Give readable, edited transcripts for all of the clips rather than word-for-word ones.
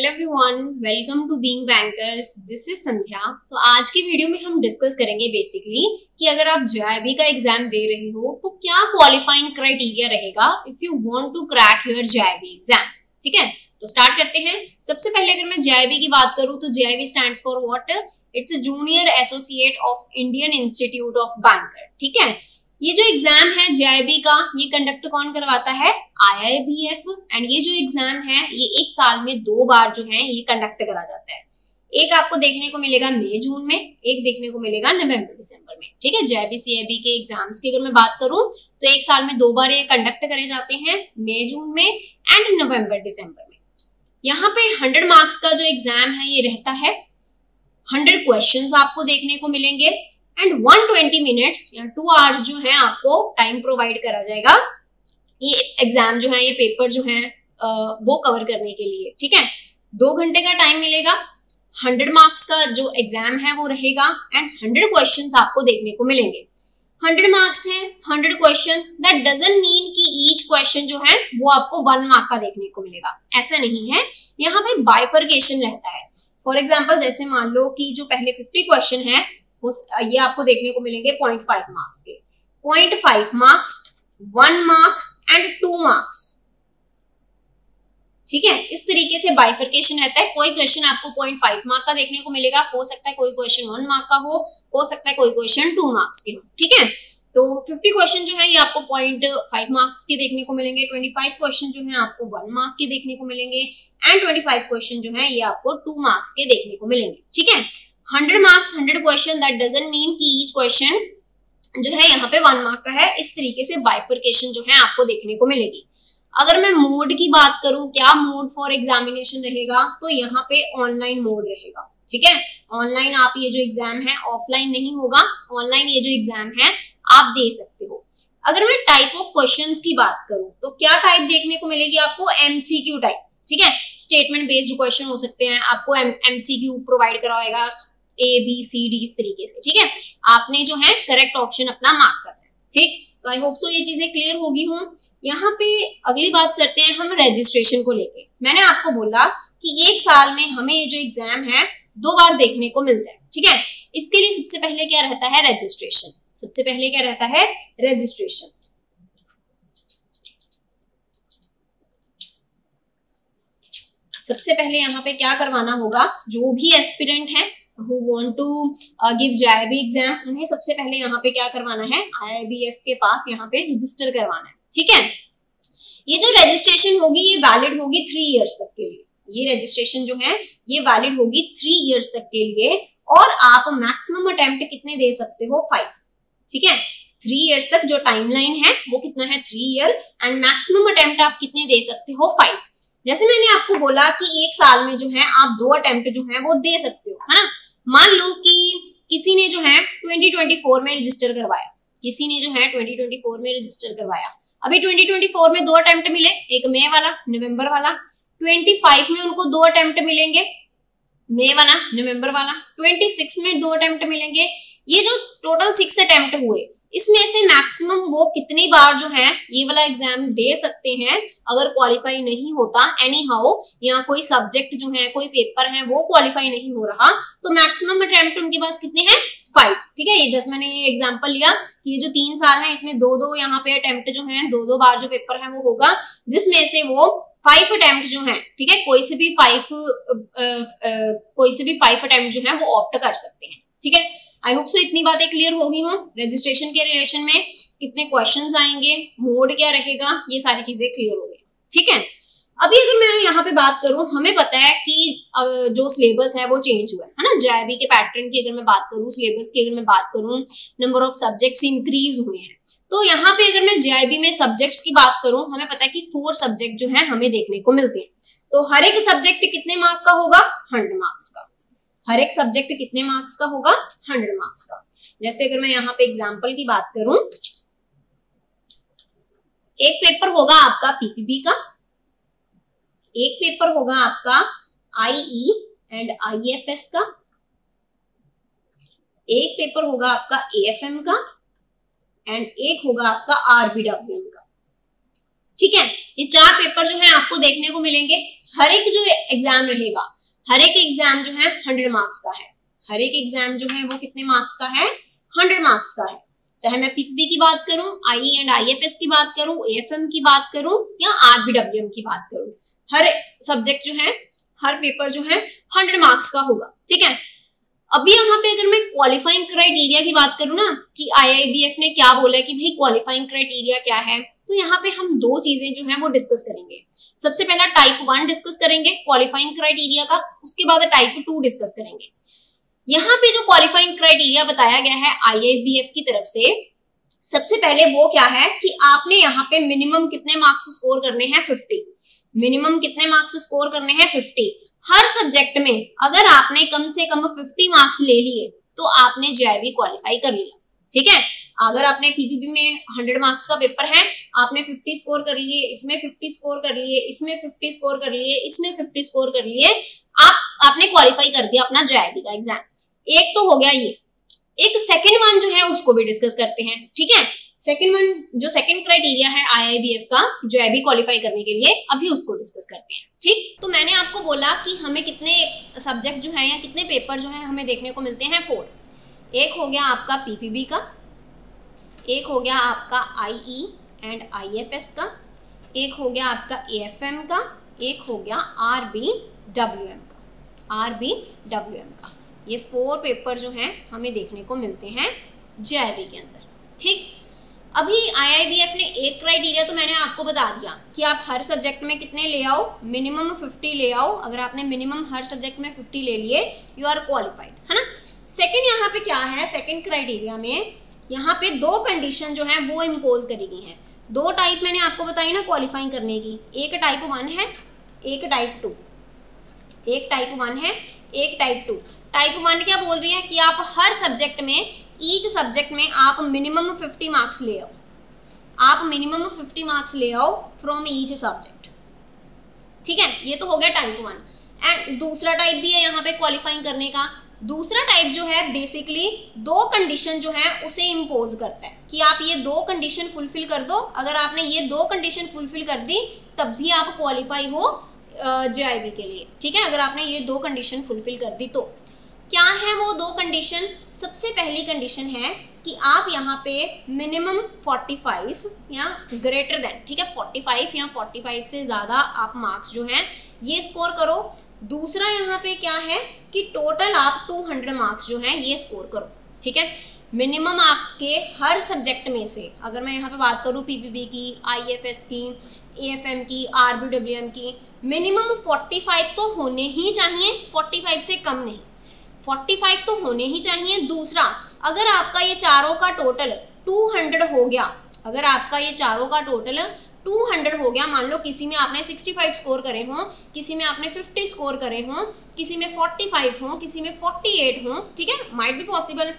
Hello everyone, welcome to being bankers. This is Sandhya. तो आज की वीडियो में हम डिस्कस करेंगे बेसिकली कि अगर आप जेआईबी का एग्जाम दे रहे हो तो क्या क्वालिफाइंग क्राइटेरिया रहेगा if you want to crack your JIB exam. ठीक है, तो स्टार्ट करते हैं। सबसे पहले अगर मैं जेआईबी की बात करूं तो JIB stands for what? It's a junior associate of Indian institute of banker. ठीक है, ये जो एग्जाम है जेआईबी का, ये कंडक्ट कौन करवाता है? आईआईबीएफ। एंड ये जो एग्जाम है ये एक साल में 2 बार जो है ये कंडक्ट करा जाता है। एक आपको देखने को मिलेगा मई जून में, एक देखने को मिलेगा नवंबर दिसंबर में। ठीक है, जेआईबी सीआईबी के एग्जाम्स की अगर मैं बात करूं तो एक साल में 2 बार ये कंडक्ट करे जाते हैं, मई जून में एंड नवंबर दिसंबर में। यहाँ पे 100 मार्क्स का जो एग्जाम है ये रहता है। 100 क्वेश्चंस आपको देखने को मिलेंगे एंड 120 मिनट्स या 2 आवर्स जो है आपको टाइम प्रोवाइड करा जाएगा ये एग्जाम जो है, ये पेपर जो है वो कवर करने के लिए। ठीक है, 2 घंटे का टाइम मिलेगा। 100 मार्क्स का जो एग्जाम है वो रहेगा एंड 100 क्वेश्चंस आपको देखने को मिलेंगे। 100 मार्क्स है, 100 क्वेश्चन, दैट डजंट मीन कि ईच क्वेश्चन जो है वो आपको 1 मार्क का देखने को मिलेगा, ऐसा नहीं है। यहाँ पे बाइफर्केशन रहता है। फॉर एग्जाम्पल जैसे मान लो कि जो पहले 50 क्वेश्चन है ये आपको देखने को मिलेंगे 0.5 मार्क्स के। 0.5 मार्क्स, 1 मार्क एंड 2 मार्क्स। ठीक है, इस तरीके से बाइफर्केशन रहता है। कोई क्वेश्चन आपको 0.5 मार्क का देखने को मिलेगा, हो सकता है कोई क्वेश्चन 1 मार्क का हो सकता है कोई क्वेश्चन 2 मार्क्स के हो। ठीक है, तो 50 क्वेश्चन जो है ये आपको 0.5 मार्क्स के देखने को मिलेंगे। 25 क्वेश्चन जो है आपको 1 मार्क के देखने को मिलेंगे एंड 25 क्वेश्चन जो है ये आपको 2 मार्क्स के देखने को मिलेंगे। ठीक है, 100 marks, 100 question, that doesn't mean कि ईच क्वेश्चन जो है यहाँ पे 1 मार्क का है। इस तरीके से बाइफर्केशन जो है आपको देखने को मिलेगी। अगर मैं मोड की बात करूं, क्या मोड फॉर एग्जामिनेशन रहेगा, तो यहाँ पे ऑनलाइन मोड रहेगा। ठीक है, ऑनलाइन आप ये जो एग्जाम है, ऑफलाइन नहीं होगा, ऑनलाइन ये जो एग्जाम है आप दे सकते हो। अगर मैं टाइप ऑफ क्वेश्चंस की बात करूं तो क्या टाइप देखने को मिलेगी आपको? MCQ type. ठीक है, स्टेटमेंट बेस्ड क्वेश्चन हो सकते हैं, आपको एमसीक्यू प्रोवाइड करवाएगा ए बी सी डी इस तरीके से। ठीक है, आपने जो है करेक्ट ऑप्शन अपना मार्क करना है। ठीक, तो आई होप सो ये चीजें क्लियर होगी हूँ। यहाँ पे अगली बात करते हैं हम रजिस्ट्रेशन को लेके। मैंने आपको बोला कि एक साल में हमें ये जो एग्जाम है 2 बार देखने को मिलता है। ठीक है, इसके लिए सबसे पहले क्या रहता है? रजिस्ट्रेशन। सबसे पहले क्या रहता है? रजिस्ट्रेशन। सबसे पहले यहाँ पे क्या करवाना होगा? जो भी एस्पिरेंट है who want to give JIB exam, उन्हें सबसे पहले यहाँ पे क्या करवाना है? IIBF के पास यहाँ पे रजिस्टर करवाना है। ठीक है, ये जो रजिस्ट्रेशन होगी ये वैलिड होगी 3 इयर्स तक के लिए। ये रजिस्ट्रेशन जो है ये वैलिड होगी 3 इयर्स तक के लिए और आप मैक्सिमम अटेम्प्ट कितने दे सकते हो? 5। ठीक है, 3 इयर्स तक जो टाइमलाइन है वो कितना है? 3 ईयर एंड मैक्सिमम अटेम्प्ट आप कितने दे सकते हो? 5। जैसे मैंने आपको बोला कि एक साल में जो है आप 2 अटेम्प्ट जो है वो दे सकते हो, है ना। मान लो कि किसी ने जो है 2024 में रजिस्टर करवाया, किसी ने जो है 2024 में रजिस्टर करवाया, अभी 2024 में 2 अटेम्प्ट मिले, एक मई वाला, नवंबर वाला। 25 में उनको 2 अटेम्प्ट मिलेंगे, मई वाला, नवंबर वाला। 26 में 2 अटेम्प्ट मिलेंगे। ये जो टोटल 6 अटेम्प्ट हुए, इसमें से मैक्सिमम वो कितनी बार जो है ये वाला एग्जाम दे सकते हैं अगर क्वालिफाई नहीं होता। एनी हाउ यहाँ कोई सब्जेक्ट जो है, कोई पेपर है वो क्वालिफाई नहीं हो रहा, तो मैक्सिमम अटेम्प्ट उनके पास कितने हैं? 5। ठीक है, ये जैसे मैंने ये एग्जांपल लिया कि ये जो 3 साल है इसमें 2-2 यहाँ पे अटेम्प्ट जो है, 2-2 बार जो पेपर है वो होगा, जिसमें से वो 5 अटेम्प्ट जो है, ठीक है, कोई से भी 5 अटेम्प्ट जो है वो ऑप्ट कर सकते हैं। ठीक है, आई होप सो इतनी बातें क्लियर होगी हूँ। रजिस्ट्रेशन के रिलेशन में कितने क्वेश्चंस आएंगे, मोड क्या रहेगा, ये सारी चीजें क्लियर हो गई। ठीक है, अभी अगर मैं यहाँ पे बात करूं, हमें पता है कि जो सिलेबस है वो चेंज हुआ है ना। जेआईबी के पैटर्न की अगर मैं बात करूं, सिलेबस की अगर मैं बात करूं, नंबर ऑफ सब्जेक्ट्स इंक्रीज हुए हैं। तो यहाँ पे अगर मैं जेआईबी में सब्जेक्ट्स की बात करूं, हमें पता है कि 4 सब्जेक्ट जो है हमें देखने को मिलते हैं। तो हर एक सब्जेक्ट कितने मार्क का होगा? 100 मार्क्स का। हर एक सब्जेक्ट कितने मार्क्स का होगा? 100 मार्क्स का। जैसे अगर मैं यहाँ पे एग्जाम्पल की बात करूं, एक पेपर होगा आपका पीपीबी का, एक पेपर होगा आपका आईई एंड आईएफएस का, एक पेपर होगा आपका एएफएम का एंड एक होगा आपका आरबीडब्ल्यूएम का। ठीक है, ये 4 पेपर जो है आपको देखने को मिलेंगे। हर एक जो एग्जाम रहेगा, हर एक एग्जाम जो है 100 मार्क्स का है। हर एक एग्जाम जो है वो कितने मार्क्स का है? 100 मार्क्स का है। चाहे मैं पीपीबी की बात करूं, आईई एंड आईएफएस की बात करूं, एएफएम की बात करूं या आरबीडब्ल्यूएम की बात करूं, हर सब्जेक्ट जो है, हर पेपर जो है 100 मार्क्स का होगा। ठीक है, अभी यहाँ पे अगर मैं क्वालिफाइंग क्राइटेरिया की बात करूँ ना कि आईआईबीएफ ने क्या बोला है कि भाई क्वालिफाइंग क्राइटेरिया क्या है, तो यहाँ पे हम दो चीजें जो है वो डिस्कस करेंगे। सबसे पहला टाइप 1 डिस्कस करेंगे क्वालिफाइंग क्राइटेरिया का, उसके बाद टाइप 2 डिस्कस करेंगे। यहाँ पे जो क्वालिफाइंग क्राइटेरिया बताया गया है आईआईबीएफ की तरफ से, सबसे पहले वो क्या है कि आपने यहाँ पे मिनिमम कितने मार्क्स स्कोर करने हैं? 50। मिनिमम कितने मार्क्स स्कोर करने हैं? 50। हर सब्जेक्ट में अगर आपने कम से कम 50 मार्क्स ले लिए तो आपने जेआईबी क्वालिफाई कर लिया। ठीक है, अगर आपने पीपीबी में 100 मार्क्स का पेपर है, आपने 50 स्कोर कर लिए, इसमें 50 स्कोर कर लिए, इसमें 50 स्कोर कर लिए, इसमें 50 स्कोर कर लिए, आपने क्वालिफाई कर दिया अपना जेआईबी का एग्जाम। एक तो हो गया ये। एक सेकंड वन जो है उसको भी डिस्कस करते हैं। ठीक है, सेकंड वन जो सेकंड क्राइटेरिया है आईआईबीएफ का जेआईबी क्वालिफाई करने के लिए, अभी उसको डिस्कस करते हैं। ठीक, तो मैंने आपको बोला कि हमें कितने सब्जेक्ट जो है या कितने पेपर जो है हमें देखने को मिलते हैं? 4। एक हो गया आपका पीपीबी का, एक हो गया आपका आईई एंड आईएफएस का, एक हो गया आपका एएफएम का, एक हो गया आरबीडब्ल्यूएम का। ये 4 पेपर जो हैं हमें देखने को मिलते हैं जेआईबी के अंदर। ठीक, अभी आईआईबीएफ ने एक क्राइटेरिया तो मैंने आपको बता दिया कि आप हर सब्जेक्ट में कितने ले आओ? मिनिमम 50 ले आओ। अगर आपने मिनिमम हर सब्जेक्ट में 50 ले लिए, यू आर क्वालिफाइड, है ना। सेकंड यहाँ पे क्या है? सेकंड क्राइटेरिया में यहाँ पे 2 कंडीशन जो है वो इम्पोज करी गई हैं। 2 टाइप मैंने आपको बताई ना क्वालिफाइंग करने की, एक टाइप 1 है, एक टाइप 2। एक टाइप 1 है, एक टाइप 2। टाइप 1 क्या बोल रही है कि आप हर सब्जेक्ट में, ईच सब्जेक्ट में आप मिनिमम 50 मार्क्स ले आओ। आप मिनिमम 50 मार्क्स ले आओ फ्रॉम ईच सब्जेक्ट। ठीक है, ये तो हो गया टाइप 1। एंड दूसरा टाइप भी है यहाँ पे क्वालिफाइंग करने का। दूसरा टाइप जो है बेसिकली 2 कंडीशन जो है उसे इम्पोज करता है कि आप ये 2 कंडीशन फुलफिल कर दो। अगर आपने ये 2 कंडीशन फुलफिल कर दी तब भी आप क्वालिफाई हो जेआईबी के लिए। ठीक है, अगर आपने ये 2 कंडीशन फुलफिल कर दी तो क्या है वो 2 कंडीशन? सबसे पहली कंडीशन है कि आप यहाँ पे मिनिमम 45 या ग्रेटर देन, ठीक है, 45 या 45 से ज़्यादा आप मार्क्स जो हैं ये स्कोर करो। दूसरा यहाँ पे क्या है कि टोटल आप 200 मार्क्स जो हैं ये स्कोर करो। ठीक है, मिनिमम आपके हर सब्जेक्ट में से, अगर मैं यहाँ पे बात करूँ पीपीबी की, आईएफएस की, एएफएम की, आरबीडब्ल्यूएम की, मिनिमम 45 तो होने ही चाहिए, 45 से कम नहीं, 45 तो होने ही चाहिए। दूसरा, अगर आपका ये चारों का टोटल 200 हो गया, अगर आपका ये चारों का टोटल 200 हो गया, मान लो किसी में आपने 65 स्कोर करे हों, किसी में आपने 50 स्कोर करे हों, किसी में 45 हों, किसी में 48 हों, ठीक है, माइट बी पॉसिबल।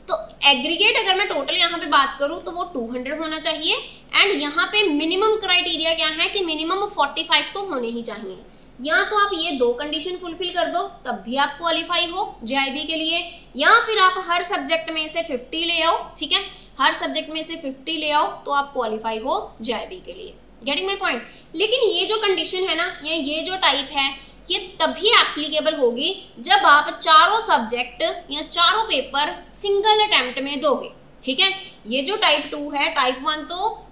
तो एग्रीगेट अगर मैं टोटल यहाँ पे बात करूँ तो वो 200 होना चाहिए। एंड यहाँ पे मिनिमम क्राइटेरिया क्या है कि मिनिमम 45 तो होने ही चाहिए। या तो आप ये 2 कंडीशन फुलफिल कर दो तब भी आप क्वालिफाई हो जेआईबी के लिए, या फिर आप हर सब्जेक्ट में से 50 ले आओ। ठीक है, हर सब्जेक्ट में से 50 ले आओ तो आप क्वालिफाई हो जेआईबी के लिए। Getting my point? लेकिन ये जो कंडीशन है ना, या ये जो टाइप है, ये तभी एप्लीकेबल होगी जब आप चारों सब्जेक्ट या चारों पेपर सिंगल अटेम्प्ट में दोगे। ठीक है, ये जो टाइप 2 है, टाइप 1 तो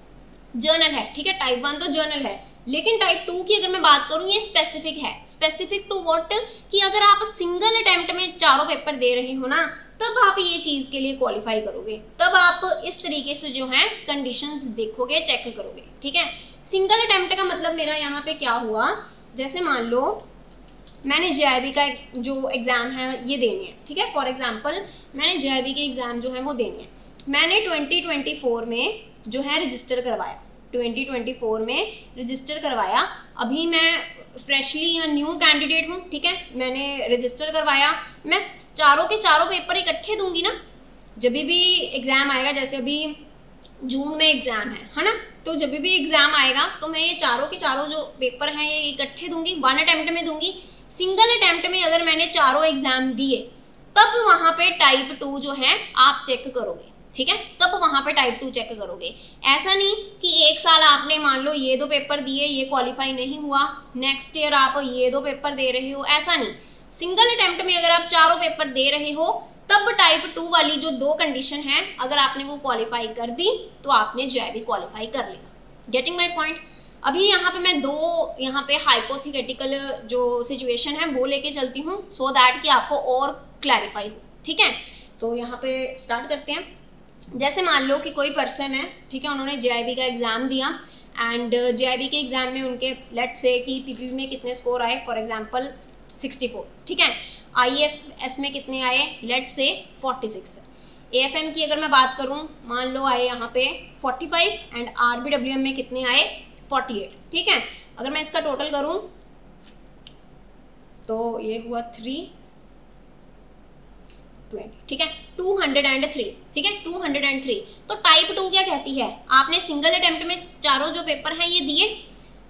जर्नल है, ठीक है, टाइप 1 तो जर्नल है, लेकिन टाइप 2 की अगर मैं बात करूं ये स्पेसिफिक है। Specific to what? कि अगर आप सिंगल अटेम्प्ट में चारों पेपर दे रहे हो ना, तब आप ये चीज़ के लिए क्वालिफाई करोगे, तब आप इस तरीके से जो है कंडीशंस देखोगे, चेक करोगे। ठीक है, सिंगल अटेम्प्ट का मतलब मेरा यहाँ पे क्या हुआ, जैसे मान लो मैंने जेआईबी का जो एग्ज़ाम है ये देनी है। ठीक है, फॉर एग्जांपल मैंने जेआईबी के एग्ज़ाम जो है वो देनी है, मैंने 2024 में जो है रजिस्टर करवाया, 2024 में रजिस्टर करवाया। अभी मैं फ्रेशली या न्यू कैंडिडेट हूँ, ठीक है, मैंने रजिस्टर करवाया, मैं चारों के चारों पेपर इकट्ठे दूंगी ना जब भी एग्ज़ाम आएगा। जैसे अभी जून में एग्ज़ाम है ना, तो जब भी एग्ज़ाम आएगा तो मैं ये चारों के चारों जो पेपर हैं ये इकट्ठे दूंगी, 1 अटेम्प्ट में दूंगी। सिंगल अटेम्प्ट में अगर मैंने चारों एग्ज़ाम दिए तब वहाँ पे टाइप 2 जो है आप चेक करोगे। ठीक है, तब वहाँ पे टाइप 2 चेक करोगे। ऐसा नहीं कि एक साल आपने आपने मान लो ये 2 पेपर दिए, ये क्वालिफाई नहीं हुआ, नेक्स्ट ईयर आप ये 2 पेपर दे रहे हो, ऐसा नहीं। सिंगल अटेम्प्ट में अगर आप चारों पेपर दे रहे हो तब टाइप 2 वाली जो 2 कंडीशन है अगर आपने वो क्वालिफाई कर दी तो आपने JIB क्वालिफाई कर लिया। Getting my point. अभी यहाँ पे मैं 2 यहाँ पे हाइपोथेटिकल जो सिचुएशन है वो लेके चलती हूँ सो दैट कि आपको और क्लैरिफाई हो, ठीक है। तो यहाँ पे स्टार्ट करते हैं। जैसे मान लो कि कोई पर्सन है, ठीक है, उन्होंने JIB का एग्ज़ाम दिया एंड JIB के एग्ज़ाम में उनके लेट से कि PPB में कितने स्कोर आए, फॉर एग्जांपल 64, ठीक है। IFS में कितने आए, लेट से 46। AFM की अगर मैं बात करूं, मान लो आए यहाँ पे 45 एंड RBWM में कितने आए 48, ठीक है। अगर मैं इसका टोटल करूं तो ये हुआ 320, ठीक है, 203, ठीक है, 203। तो टाइप 2 क्या कहती है, आपने सिंगल अटेम्प्ट में चारों जो पेपर हैं ये दिए।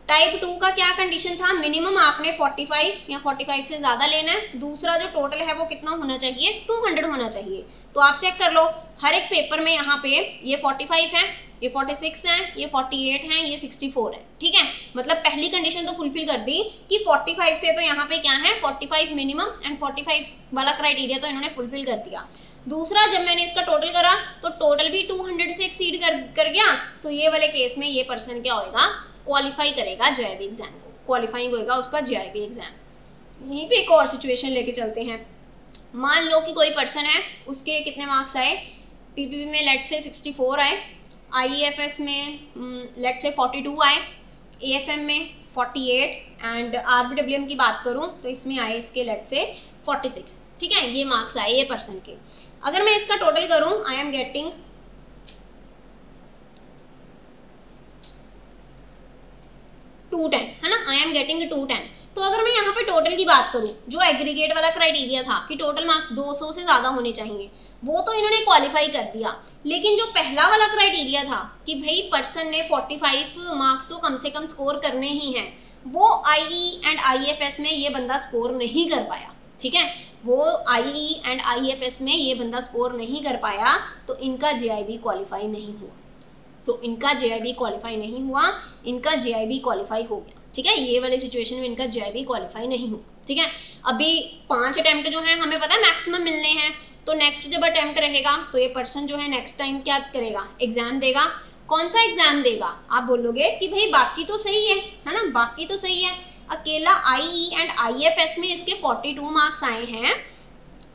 टाइप 2 का क्या कंडीशन था, मिनिमम आपने 45 या 45 से ज़्यादा लेना है, दूसरा जो टोटल है वो कितना होना चाहिए, 200 होना चाहिए। तो आप चेक कर लो, हर एक पेपर में यहाँ पे ये 45 है, ये 46 है, ये 48 है, ये 64 है, ठीक है। मतलब पहली कंडीशन तो फुलफिल कर दी कि 45 से तो यहाँ पे क्या है 45 मिनिमम एंड 45 वाला क्राइटेरिया तो इन्होंने फुलफिल कर दिया। दूसरा, जब मैंने इसका टोटल करा तो टोटल भी 200 से एक्सीड कर गया, तो ये वाले केस में ये पर्सन क्या होएगा, क्वालिफाई करेगा JIB एग्जाम को, क्वालिफाइंग होएगा उसका JIB एग्जाम। यहीं पे एक और सिचुएशन लेके चलते हैं। मान लो कि कोई पर्सन है, उसके कितने मार्क्स आए, PPB में लेट से 64 आए, IEFS में लेट से 42 आए, AFM में 48 एंड RBWM की बात करूं तो इसमें आए इसके लेट से 46, ठीक है। ये मार्क्स आए ये पर्सन के। अगर मैं इसका टोटल करूं, आई एम गेटिंग 210, है ना, आई एम गेटिंग 210। तो अगर मैं यहाँ पे टोटल की बात करूँ, जो एग्रीगेट वाला क्राइटेरिया था कि टोटल मार्क्स 200 से ज़्यादा होने चाहिए, वो तो इन्होंने क्वालिफाई कर दिया। लेकिन जो पहला वाला क्राइटेरिया था कि भाई पर्सन ने 45 मार्क्स तो कम से कम स्कोर करने ही हैं, वो IE एंड IFS में ये बंदा स्कोर नहीं कर पाया, ठीक है। वो IE एंड IFS में ये बंदा स्कोर नहीं कर पाया, तो इनका JIB क्वालिफाई नहीं हुआ, तो इनका JIB क्वालिफाई नहीं हुआ, इनका JIB क्वालिफाई हो गया, ठीक है। ये वाले सिचुएशन में इनका JIB क्वालिफाई नहीं हुआ, ठीक है। अभी 5 अटेम्प्ट जो है हमें पता है मैक्सिमम मिलने हैं, तो नेक्स्ट जब अटेम्प्ट रहेगा तो ये पर्सन जो है नेक्स्ट टाइम क्या करेगा, एग्जाम देगा। कौन सा एग्जाम देगा, आप बोलोगे कि भाई बाकी तो सही है ना, बाकी तो सही है, अकेला IE एंड IFS में इसके 42 मार्क्स आए हैं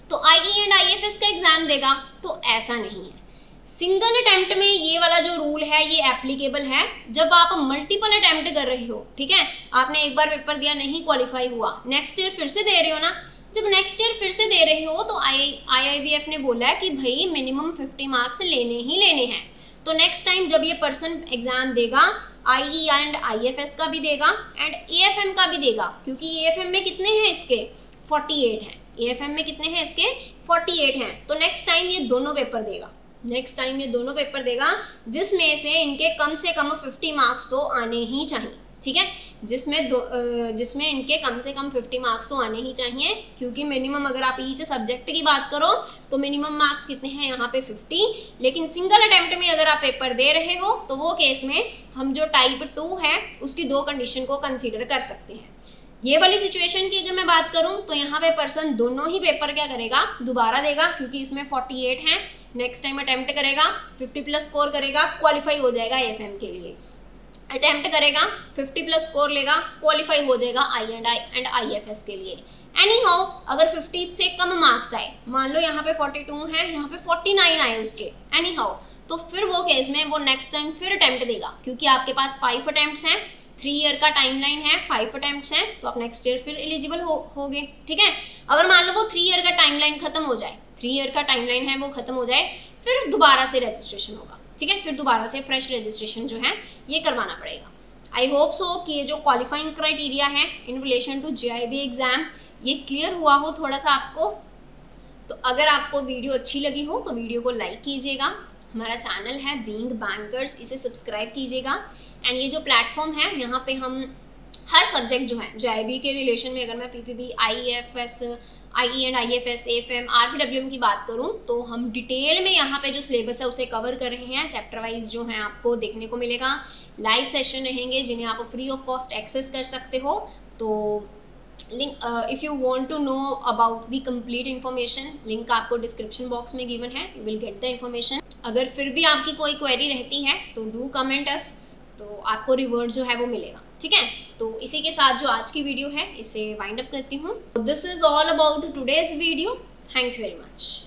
तो IE एंड IFS का एग्जाम देगा, तो ऐसा नहीं है। सिंगल अटेम्प्ट में ये वाला जो रूल है ये एप्लीकेबल है जब आप मल्टीपल अटेम्प्ट कर रहे हो, ठीक है। आपने एक बार पेपर दिया, नहीं क्वालिफाई हुआ, नेक्स्ट ईयर फिर से दे रहे हो ना, जब नेक्स्ट ईयर फिर से दे रहे हो तो IIBF ने बोला है कि भाई मिनिमम 50 मार्क्स लेने ही लेने हैं। तो नेक्स्ट टाइम जब ये पर्सन एग्जाम देगा IE एंड IFS का भी देगा एंड AFM का भी देगा, क्योंकि AFM में कितने हैं इसके 48 हैं, AFM में कितने हैं इसके 48 हैं। तो नेक्स्ट टाइम ये दोनों पेपर देगा, नेक्स्ट टाइम ये दोनों पेपर देगा, जिसमें से इनके कम से कम 50 मार्क्स तो आने ही चाहिए, ठीक है। जिसमें इनके कम से कम 50 मार्क्स तो आने ही चाहिए, क्योंकि मिनिमम अगर आप ईच सब्जेक्ट की बात करो तो मिनिमम मार्क्स कितने हैं यहाँ पे 50। लेकिन सिंगल अटेम्प्ट में अगर आप पेपर दे रहे हो तो वो केस में हम जो टाइप 2 है उसकी 2 कंडीशन को कंसीडर कर सकते हैं। ये वाली सिचुएशन की अगर मैं बात करूं तो यहाँ पे पर्सन दोनों ही पेपर क्या करेगा, दोबारा देगा, क्योंकि इसमें 48 हैं, नेक्स्ट टाइम अटेम्प्ट करेगा, 50 प्लस स्कोर करेगा, क्वालिफाई हो जाएगा AFM के लिए। अटेम्प्ट करेगा, 50 प्लस स्कोर लेगा, क्वालिफाई हो जाएगा IE एंड IFS के लिए। एनी हाउ, अगर 50 से कम मार्क्स आए, मान लो यहाँ पे 42 है, यहाँ पे 49 आए उसके, एनी हाउ, तो फिर वो केस में वो नेक्स्ट टाइम फिर अटेम्प्ट देगा, क्योंकि आपके पास 5 अटेम्प्ट्स हैं, 3 ईयर का टाइमलाइन है, 5 अटेम्प्ट्स हैं, तो आप नेक्स्ट ईयर फिर एलिजिबल होगे, ठीक है। अगर मान लो वो 3 ईयर का टाइमलाइन खत्म हो जाए, 3 ईयर का टाइमलाइन है वो खत्म हो जाए, फिर दोबारा से रजिस्ट्रेशन होगा, ठीक है, फिर दोबारा से फ्रेश रजिस्ट्रेशन जो है ये करवाना पड़ेगा। आई होप सो कि ये जो क्वालिफाइंग क्राइटेरिया है in relation to JIB exam ये क्लियर हुआ हो थोड़ा सा आपको। तो अगर आपको वीडियो अच्छी लगी हो तो वीडियो को लाइक कीजिएगा, हमारा चैनल है बीइंग बैंकर्स, इसे सब्सक्राइब कीजिएगा। एंड ये जो प्लेटफॉर्म है यहाँ पे हम हर सब्जेक्ट जो है JIB के रिलेशन में, अगर मैं PPB, IEFS, IE and IFS, AFM, RPWM की बात करूँ तो हम डिटेल में यहाँ पे जो सिलेबस है उसे कवर कर रहे हैं। चैप्टर वाइज जो है आपको देखने को मिलेगा, लाइव सेशन रहेंगे जिन्हें आप फ्री ऑफ कॉस्ट एक्सेस कर सकते हो। तो link, if you want to know about the complete information, link आपको डिस्क्रिप्शन बॉक्स में गिवन है, you will get the information. अगर फिर भी आपकी कोई क्वेरी रहती है तो डू कमेंट अस, तो आपको रिवर्ट जो है वो मिलेगा, ठीक है। तो इसी के साथ जो आज की वीडियो है इसे वाइंड अप करती हूँ। This is all about today's video. Thank you very much.